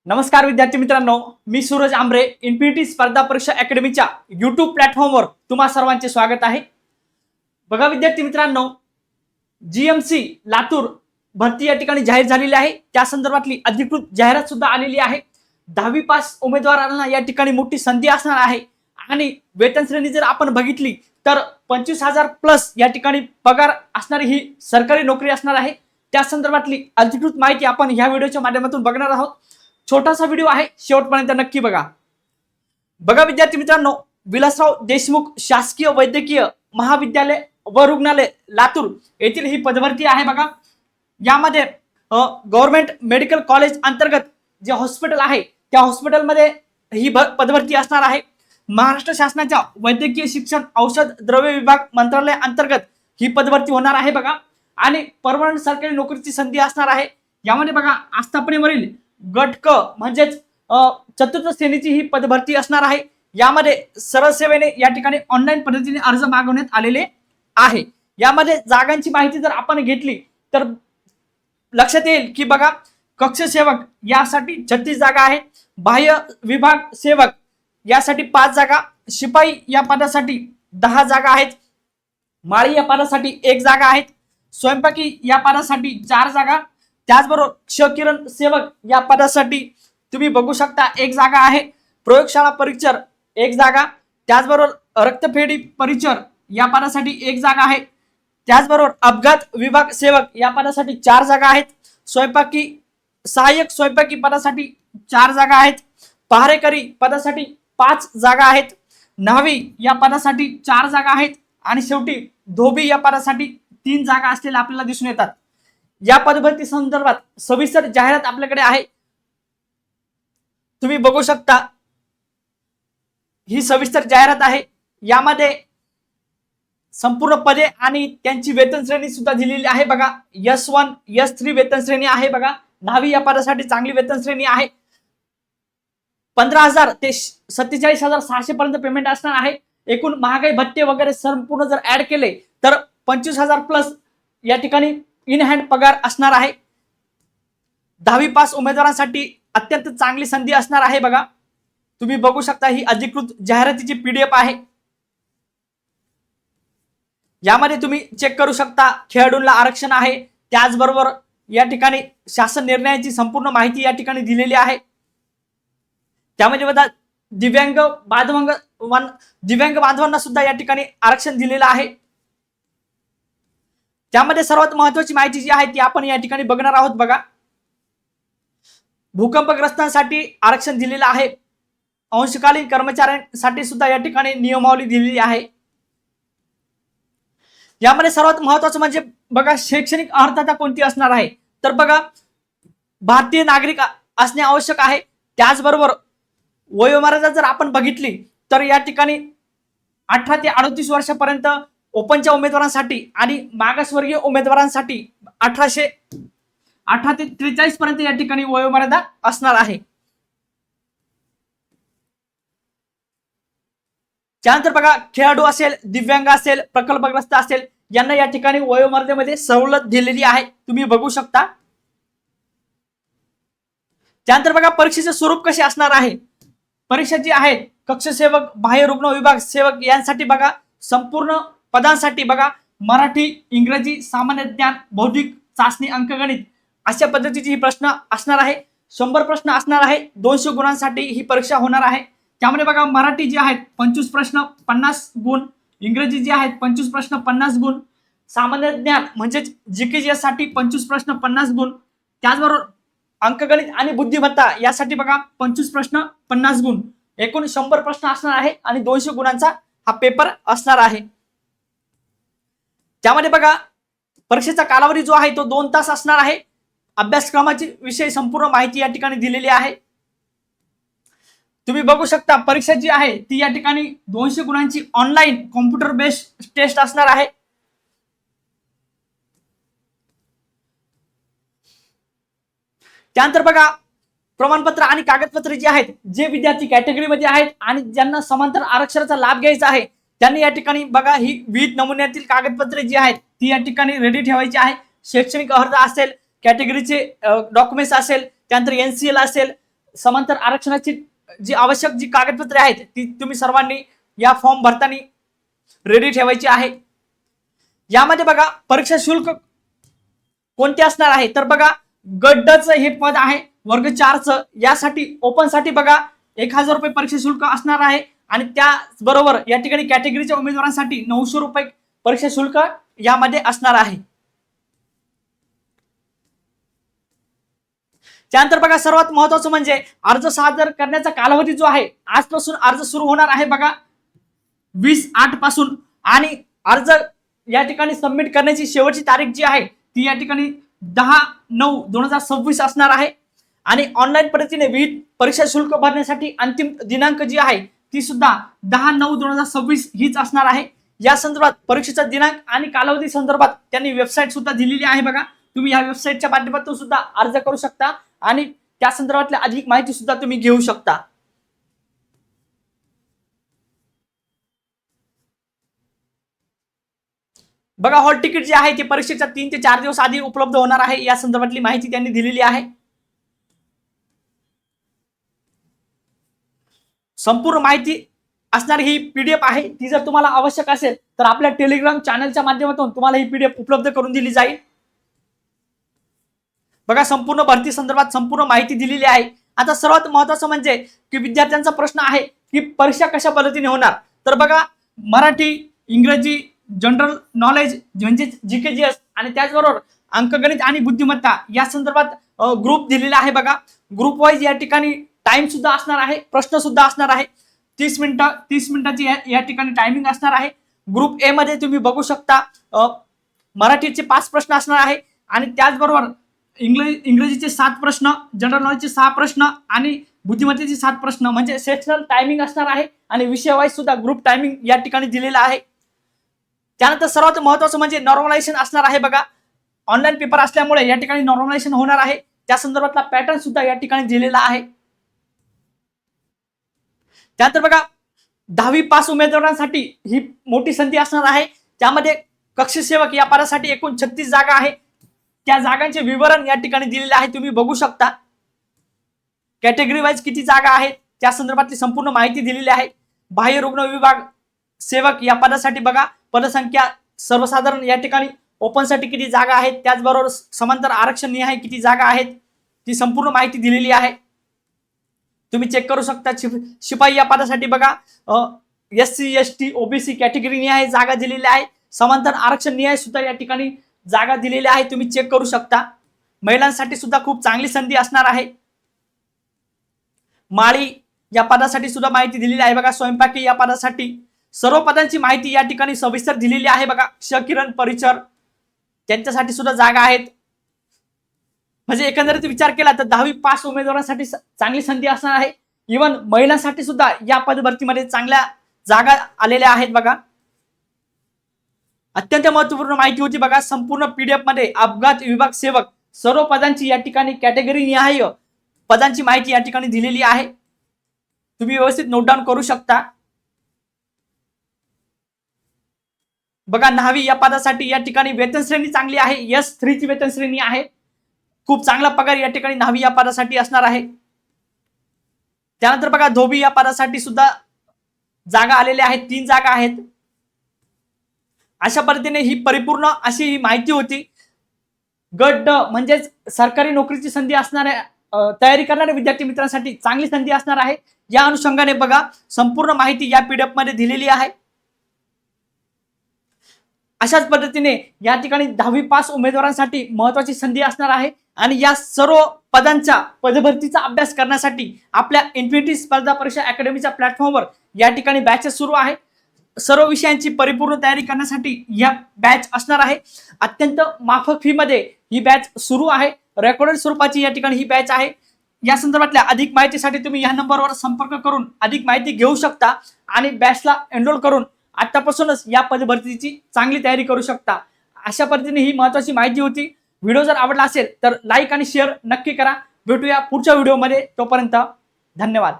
नमस्कार विद्यार्थी मित्रांनो, मी सूरज आंबरे इन्फिनिटी स्पर्धा परीक्षा अकॅडमीच्या यूट्यूब प्लॅटफॉर्मवर तुम्हा सर्वांचे स्वागत आहे। बघा विद्यार्थी मित्रांनो, जीएमसी लातूर भरती या ठिकाणी जाहीर झालेली आहे। त्या संदर्भातली अधिकृत जाहिरात सुद्धा आलेली आहे। 10वी पास उमेदवारांना या ठिकाणी मोठी संधी असणार आहे आणि वेतन श्रेणी जर आपण बघितली तर 25,000 प्लस या ठिकाणी पगार असणारी ही सरकारी नोकरी असणार आहे। त्या संदर्भातली अधिकृत माहिती आपण ह्या व्हिडिओच्या माध्यमातून बघणार आहोत। छोटासा व्हिडिओ आहे, शेवटपर्यंत नक्की बघा। बघा विद्यार्थी मित्रांनो, विलासराव देशमुख शासकीय वैद्यकीय महाविद्यालय व रुग्णालय लातूर येथील ही पदभरती आहे। बघा, यामध्ये गव्हर्नमेंट मेडिकल कॉलेज अंतर्गत जे हॉस्पिटल आहे त्या हॉस्पिटलमध्ये ही पदभरती असणार आहे। महाराष्ट्र शासनाच्या वैद्यकीय शिक्षण औषध द्रव्य विभाग मंत्रालय अंतर्गत ही पदभरती होणार आहे। बघा, आणि परमनंट सरकारी नोकरीची संधी असणार आहे। यामध्ये बघा, आस्थापनेवरील गट क म्हणजेच चतुर्थ श्रेणीची ही पदभरती असणार आहे। यामध्ये सरळ सेवेने या ठिकाणी ऑनलाईन पद्धतीने अर्ज मागवण्यात आलेले आहे। यामध्ये जागांची माहिती जर आपण घेतली तर लक्षात येईल की बघा, कक्ष सेवक यासाठी 36 जागा आहेत, बाह्य विभाग सेवक यासाठी 5 जागा, शिपाई या पदासाठी 10 जागा आहेत, माळी या पदासाठी 1 जागा आहेत, स्वयंपाकी या पदासाठी 4 जागा, त्याचबरोबर क्षकिरण सेवक या पदासाठी तुम्ही बघू शकता 1 जागा आहे, प्रयोगशाळा परिचर 1 जागा, त्याचबरोबर रक्तपेढी परिचर या पदासाठी 1 जागा आहे, त्याचबरोबर अपघात विभाग सेवक या पदासाठी 4 जागा आहेत, स्वयंपाकी सहाय्यक स्वयंपाकी पदासाठी 4 जागा आहेत, पहारेकरी पदासाठी 5 जागा आहेत, न्हावी या पदासाठी 4 जागा आहेत आणि शेवटी धोबी या पदासाठी 3 जागा असलेल्या आपल्याला दिसून येतात। या पदभरती संदर्भात सविस्तर जाहिरात आपल्याकडे आहे, तुम्ही बघू शकता। ही सविस्तर जाहिरात आहे, यामध्ये संपूर्ण पदे आणि त्यांची वेतन श्रेणी सुद्धा दिलेली आहे। बघा, S1 S3 वेतन श्रेणी आहे। बघा, न्हावी या पदासाठी चांगली वेतन श्रेणी आहे, 15,000 ते 47,600 पर्यंत पेमेंट असणार आहे। एकूण महागाई भत्ते वगैरे संपूर्ण जर ऍड केले तर 25,000 प्लस या ठिकाणी इन हँड पगार असणार आहे। 10वी पास उमेदवारांसाठी अत्यंत चांगली संधी असणार आहे। बघा, तुम्ही बघू शकता, ही अधिकृत जाहिरातीची PDF आहे। यामध्ये तुम्ही चेक करू शकता, खेळाडूंना आरक्षण आहे, त्याचबरोबर या ठिकाणी शासन निर्णयाची संपूर्ण माहिती या ठिकाणी दिलेली आहे। त्यामध्ये बघा, दिव्यांग बांधवांना सुद्धा या ठिकाणी आरक्षण दिलेलं आहे। त्यामध्ये सर्वात महत्त्वाची माहिती जी आहे ती आपण या ठिकाणी बघणार आहोत। बघा, भूकंपग्रस्तांसाठी आरक्षण दिलेलं आहे, अंशकालीन कर्मचाऱ्यांसाठी सुद्धा या ठिकाणी नियमावली दिलेली आहे। यामध्ये सर्वात महत्त्वाचं म्हणजे बघा, शैक्षणिक अर्हता कोणती असणार आहे तर बघा, भारतीय नागरिक असणे आवश्यक आहे। त्याचबरोबर वयोमर्यादा जर आपण बघितली तर या ठिकाणी 18 ते 38 वर्षापर्यंत ओपनच्या उमेदवारांसाठी आणि मागासवर्गीय उमेदवारांसाठी 18 ते 43 पर्यंत या ठिकाणी वयोमर्यादा असणार आहे। त्यानंतर बघा, खेळाडू असेल, दिव्यांग असेल, प्रकल्पग्रस्त असेल, यांना या ठिकाणी वयोमर्यादेमध्ये सवलत दिलेली आहे, तुम्ही बघू शकता। त्यानंतर बघा, परीक्षेचे स्वरूप कसे असणार आहे। परीक्षा जी आहे, कक्ष सेवक, बाह्य रुग्ण विभाग सेवक यांसाठी बघा, संपूर्ण पदांसाठी बघा, मराठी, इंग्रजी, सामान्य ज्ञान, बौद्धिक, चाचणी, अंकगणित अशा पद्धतीची ही प्रश्न असणार आहे। 100 प्रश्न असणार आहे, 200 गुणांसाठी ही परीक्षा होणार आहे। त्यामध्ये बघा, मराठी जी आहेत 25 प्रश्न 50 गुण, इंग्रजी जी आहेत 25 प्रश्न 50 गुण, सामान्य ज्ञान म्हणजेच GK साठी 25 प्रश्न 50 गुण, त्याचबरोबर अंकगणित आणि बुद्धिमत्ता यासाठी बघा 25 प्रश्न 50 गुण, एकूण 100 प्रश्न असणार आहे आणि 200 गुणांचा हा पेपर असणार आहे। त्यामध्ये बघा, परीक्षेचा कालावधी जो आहे तो 2 तास असणार आहे। अभ्यासक्रमाची विषयी संपूर्ण माहिती या ठिकाणी दिलेली आहे, तुम्ही बघू शकता। परीक्षा जी आहे ती या ठिकाणी 200 गुणांची ऑनलाईन कॉम्प्युटर बेस्ड टेस्ट असणार आहे। त्यानंतर बघा, प्रमाणपत्र आणि कागदपत्र जी आहेत, जे विद्यार्थी कॅटेगरीमध्ये आहेत आणि ज्यांना समांतर आरक्षणाचा लाभ घ्यायचा आहे त्यांनी या ठिकाणी बघा, ही विविध नमुन्यातील कागदपत्रे जी आहेत ती या ठिकाणी रेडी ठेवायची आहे। शैक्षणिक अर्हता असेल, कॅटेगरीचे डॉक्युमेंट्स असेल, त्यानंतर NCL असेल, समांतर आरक्षणाची जी आवश्यक जी कागदपत्रे आहेत ती तुम्ही सर्वांनी या फॉर्म भरताना रेडी ठेवायची आहे। यामध्ये बघा परीक्षा शुल्क कोणते असणार आहे तर बघा गट ड चं हे पद आहे वर्ग 4 चं, यासाठी ओपन साठी बघा 1000 रुपये परीक्षा शुल्क असणार आहे आणि त्याचबरोबर या ठिकाणी कॅटेगरीच्या उमेदवारांसाठी 900 रुपये परीक्षा शुल्क यामध्ये असणार आहे। त्यानंतर बघा सर्वात महत्त्वाचं म्हणजे अर्ज सादर करण्याचा कालावधी जो आहे आजपासून अर्ज सुरू होणार आहे बघा 20/8 पासून आणि अर्ज या ठिकाणी सबमिट करण्याची शेवटची तारीख जी आहे ती या ठिकाणी 10/9/2026 असणार आहे आणि ऑनलाईन पद्धतीने विविध परीक्षा शुल्क भरण्यासाठी अंतिम दिनांक जी आहे ती सुद्धा 10/9/2026 हीच असणार आहे। या संदर्भात परीक्षेचा दिनांक आणि कालावधी संदर्भात त्यांनी वेबसाईट सुद्धा दिलेली आहे बघा, तुम्ही या वेबसाईटच्या माध्यमातून सुद्धा अर्ज करू शकता आणि त्या संदर्भातली अधिक माहिती सुद्धा तुम्ही घेऊ शकता। बघा हॉल तिकीट जे आहे ते परीक्षेच्या 3 ते 4 दिवस आधी उपलब्ध होणार आहे, या संदर्भातली माहिती त्यांनी दिलेली आहे। संपूर्ण माहिती असणारी ही पीडीएफ आहे, ती जर तुम्हाला आवश्यक असेल तर आपल्या टेलिग्राम चॅनलच्या माध्यमातून तुम्हाला ही पीडीएफ उपलब्ध करून दिली जाईल। बघा संपूर्ण भरती संदर्भात संपूर्ण माहिती दिलेली आहे। आता सर्वात महत्त्वाचं म्हणजे की विद्यार्थ्यांचा प्रश्न आहे की परीक्षा कशा पद्धतीने होणार तर बघा मराठी, इंग्रजी, जनरल नॉलेज म्हणजे जीकेजीएस आणि त्याचबरोबर अंकगणित आणि बुद्धिमत्ता या संदर्भात ग्रुप दिलेला आहे बघा। ग्रुप वाईज या ठिकाणी टाइम सुद्धा असणार आहे, प्रश्न सुद्धा असणार आहे, 30 मिनिटाची या ठिकाणी टायमिंग असणार आहे। ग्रुप ए मध्ये तुम्ही बघू शकता मराठीचे 5 प्रश्न असणार आहे आणि त्याचबरोबर इंग्रजीचे 7 प्रश्न, जनरल नॉलेजचे 6 प्रश्न आणि बुद्धिमत्तेचे 7 प्रश्न म्हणजे सेक्शनल टायमिंग असणार आहे आणि विषय वाईज सुद्धा ग्रुप टायमिंग या ठिकाणी दिलेला आहे। त्यानंतर सर्वात महत्त्वाचं म्हणजे नॉर्मलायझेशन असणार आहे बघा, ऑनलाईन पेपर असल्यामुळे या ठिकाणी नॉर्मलायझेशन होणार आहे, त्या संदर्भातला पॅटर्न सुद्धा या ठिकाणी दिलेला आहे। त्यानंतर बघा 10वी पास उमेदवारांसाठी ही मोठी संधी असणार आहे, त्यामध्ये कक्ष सेवक या पदासाठी एकूण 36 जागा आहे, त्या जागांचे विवरण या ठिकाणी दिलेले आहे, तुम्ही बघू शकता। कॅटेगरी वाईज किती जागा आहेत त्या संदर्भातली संपूर्ण माहिती दिलेली आहे। बाह्य रुग्ण विभाग सेवक या पदासाठी बघा पदसंख्या सर्वसाधारण या ठिकाणी ओपन साठी किती जागा आहेत, त्याचबरोबर समांतर आरक्षण निहाय किती जागा आहेत ती संपूर्ण माहिती दिलेली आहे, तुम्ही चेक करू शकता। शिपाई या पदासाठी बघा SC ST OBC कॅटेगरी निहाय जागा दिलेल्या आहे, समांतर आरक्षण निहाय सुद्धा या ठिकाणी जागा दिलेल्या आहे, तुम्ही चेक करू शकता। महिलांसाठी सुद्धा खूप चांगली संधी असणार आहे। माळी या पदासाठी सुद्धा माहिती दिलेली आहे बघा। स्वयंपाकी या पदासाठी सर्व पदांची माहिती या ठिकाणी सविस्तर दिलेली आहे बघा। किरण परिचर त्यांच्यासाठी सुद्धा जागा आहेत, म्हणजे एकंदरीत विचार केला तर 10वी पास उमेदवारांसाठी चांगली संधी असणार आहे। इव्हन महिलांसाठी सुद्धा या पदभरतीमध्ये चांगल्या जागा आलेल्या आहेत बघा। अत्यंत महत्त्वपूर्ण माहिती होती बघा। संपूर्ण पीडीएफ मध्ये अपघात विभाग सेवक सर्व पदांची या ठिकाणी कॅटेगरी निहाय पदांची माहिती या ठिकाणी दिलेली आहे, तुम्ही व्यवस्थित नोट डाऊन करू शकता। बघा 9वी या पदासाठी या ठिकाणी वेतन श्रेणी चांगली आहे, S3 ची वेतन श्रेणी आहे, खूप चांगला पगार या ठिकाणी 9वी या पदासाठी असणार आहे। त्यानंतर बघा धोबी या पदासाठी सुद्धा जागा आलेल्या आहेत, 3 जागा आहेत। अशा पद्धतीने ही परिपूर्ण अशी माहिती होती। गट ड म्हणजे सरकारी नोकरीची संधी असणाऱ्या तयारी करणाऱ्या विद्यार्थी मित्रांसाठी चांगली संधी असणार आहे, या अनुषंगाने बघा संपूर्ण माहिती या पीडीएफ मध्ये दिलेली आहे। अशाच पद्धतीने या ठिकाणी 10वी पास उमेदवारांसाठी महत्त्वाची संधी असणार आहे आणि या सर्व पदांच्या पदभरतीचा अभ्यास करण्यासाठी आपल्या इन्फिनिटी स्पर्धा परीक्षा अकॅडमीच्या प्लॅटफॉर्मवर या ठिकाणी बॅचेस सुरू आहे। सर्व विषयांची परिपूर्ण तयारी करण्यासाठी या बॅच असणार आहे। अत्यंत माफक फी मध्ये ही बॅच सुरू आहे, रेकॉर्डेड स्वरूपाची या ठिकाणी ही बॅच आहे। या संदर्भातल्या अधिक माहितीसाठी तुम्ही या नंबरवर संपर्क करून अधिक माहिती घेऊ शकता आणि बॅचला एनरोल करून आतापासूनच या पदभरतीची चांगली तयारी करू शकता। अशा पद्धतीने ही महत्त्वाची माहिती होती। व्हिडिओ जर आवडला असेल तर लाईक आणि शेअर नक्की करा। भेटूया पुढच्या व्हिडिओमध्ये, तोपर्यंत धन्यवाद।